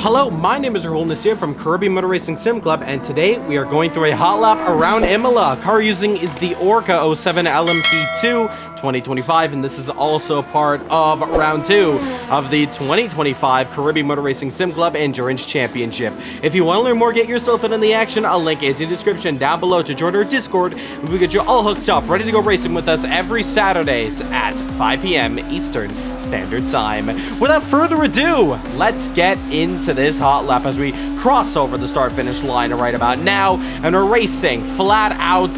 Hello, my name is Rahul Nasir from Caribbean Motor Racing Sim Club, and today we are going through a hot lap around Imola. Car using is the Oreca 07 LMP2 2025, and this is also part of round 2 of the 2025 Caribbean Motor Racing Sim Club Endurance Championship. If you want to learn more, get yourself in on the action, I'll link it in the description down below to join our Discord, and we get you all hooked up, ready to go racing with us every Saturdays at 5 p.m. Eastern Standard Time. Without further ado, let's get into this hot lap as we cross over the start-finish line right about now, and we're racing flat out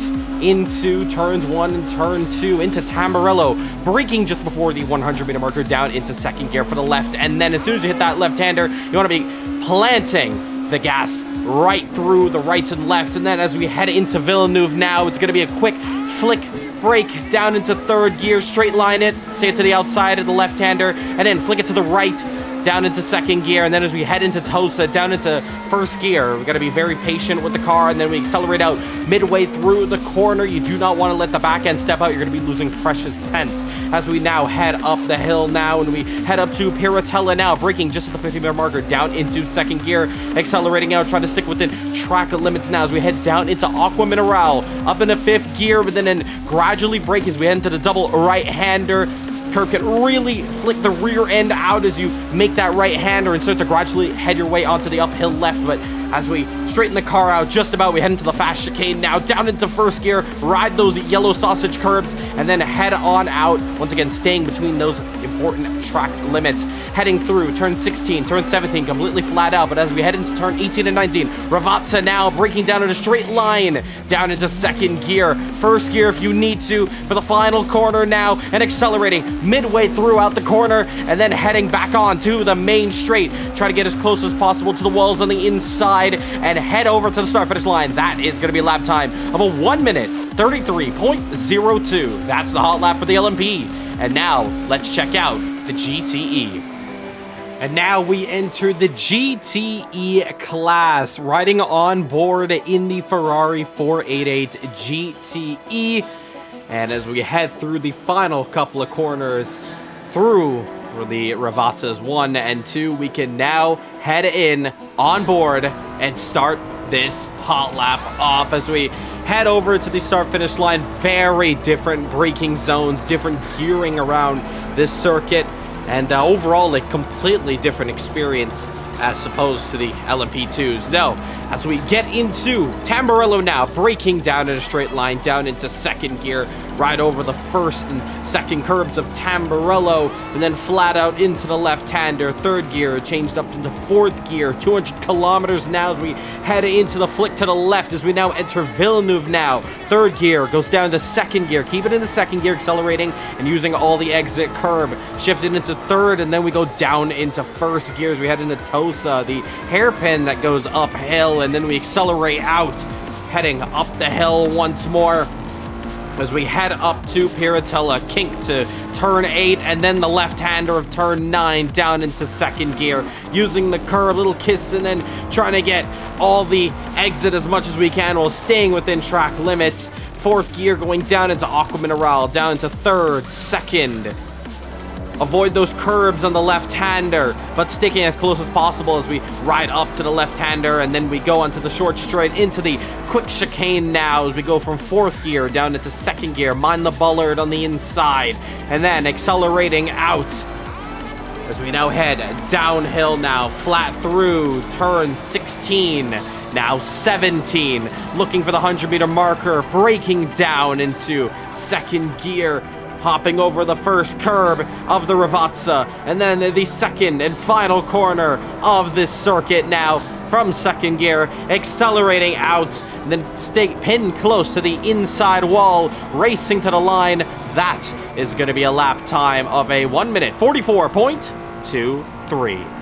into turns 1 and turn 2 into Tamburello, braking just before the 100-meter marker down into second gear for the left, and then as soon as you hit that left-hander, you want to be planting the gas right through the rights and left, and then as we head into Villeneuve now, it's going to be a quick flick brake down into third gear, straight line it, stay it to the outside of the left-hander, and then flick it to the right, down into second gear, and then as we head into Tosa, down into first gear, we got to be very patient with the car, and then we accelerate out midway through the corner. You do not want to let the back end step out. You're going to be losing precious tenths as we now head up the hill now, and we head up to Piratella now, braking just at the 50-meter marker down into second gear, accelerating out, trying to stick within track limits now as we head down into Aqua Mineral, up into fifth gear, but then gradually brake as we head into the double right-hander. Curb can really flick the rear end out as you make that right-hander and start to gradually head your way onto the uphill left, but as we straighten the car out just about, we head into the fast chicane now, down into first gear, ride those yellow sausage curbs, and then head on out, once again staying between those important track limits, heading through turn 16, turn 17, completely flat out, but as we head into turn 18 and 19, Ravazza now braking down in a straight line, down into second gear, first gear if you need to, for the final corner now, and accelerating midway throughout the corner, and then heading back on to the main straight, try to get as close as possible to the walls on the inside, and head over to the start-finish line. That is going to be a lap time of a 1 minute 33.02. That's the hot lap for the LMP. And now, let's check out the GTE. And now we enter the GTE class, riding on board in the Ferrari 488 GTE. And as we head through the final couple of corners through the Ravazzas 1 and 2, we can now head in on board and start this hot lap off as we head over to the start-finish line. Very different braking zones, different gearing around this circuit, and overall a completely different experience as opposed to the LMP2s. No, as we get into Tamburello now, braking down in a straight line, down into second gear, right over the first and second curbs of Tamburello, and then flat out into the left-hander, third gear, changed up into fourth gear, 200 kilometers now as we head into the flick to the left as we now enter Villeneuve now. Third gear goes down to second gear, keep it in the second gear, accelerating and using all the exit curb, shifted into third, and then we go down into first gear as we head into Tosa, the hairpin that goes uphill, and then we accelerate out, heading up the hill once more as we head up to Piratella, kink to turn 8, and then the left-hander of turn 9 down into second gear, using the curve, little kiss, and then trying to get all the exit as much as we can while staying within track limits. Fourth gear going down into Aqua Mineral, down into third, second. Avoid those curbs on the left-hander, but sticking as close as possible as we ride up to the left-hander, and then we go onto the short straight into the quick chicane now as we go from fourth gear down into second gear, mind the bollard on the inside, and then accelerating out as we now head downhill now, flat through turn 16, now 17, looking for the 100-meter marker, braking down into second gear, hopping over the first curb of the Ravazza, and then the second and final corner of this circuit now from second gear, accelerating out, and then stay pinned close to the inside wall, racing to the line. That is going to be a lap time of a 1 minute 44.23.